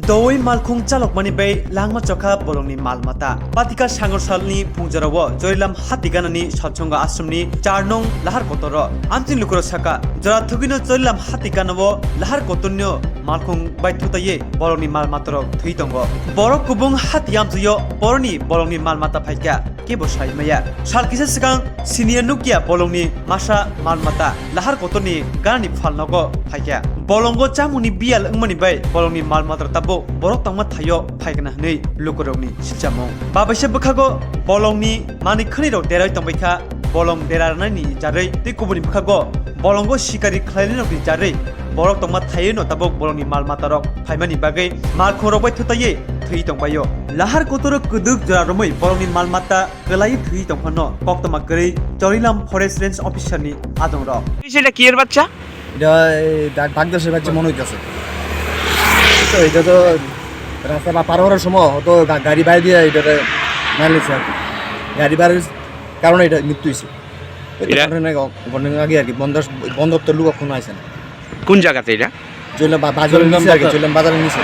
Doi malkhung chalok mani bay langma chokha bolongni malmata patika sangorsalni pungjarao joilam hatiganani satchonga asrumni 4 nong lahar kotoro amtin lukro saka jora thugino joilam hatiganao lahar kotonyo malkhung baithutaye bolongni malmatarok thuitongo borok kubung hatiam juyo boroni bolongni malmata phaika ke bosai maya salkisa sikang senior nukia bolongni masa malmata lahar kotoni gani phalnogo phaika bolongo chamuni bial ngmani bay bolongni malmata tabo borok tangma thayo phaigna nei lukorogni sichamo babaise bukhago bolongni mani khani ro derai tongbaikha bolong derarnani jarai te kubuni bukhago bolongo shikari khlaini no jarai borok tongma thayo no tabo bolongni malmata rok phaimani bagai mal khorok bai thutaye thui tongbayo lahar kotoro kuduk jara romoi bolongni malmata gelai thui tongphano koktoma gari jorilam forest range officer ni adong rok সেটা কি এর বাচ্চা? এটা বাগদাসের বাচ্চা মনে হইতেছে। তো এটা তো রাস্তা পার হওয়ার সময় তো গাড়ি বাইরে দিয়ে এটাতে মারলেছে আর কি। গাড়ি বাইরের কারণে এটা মৃত্যু হয়েছে। ঘটনা আগে আর কি বন্দর তো লোক কখনো আসে না। কোন জায়গাতে এটা? বাজারের নিচে আর কি, বাজারের নিচে।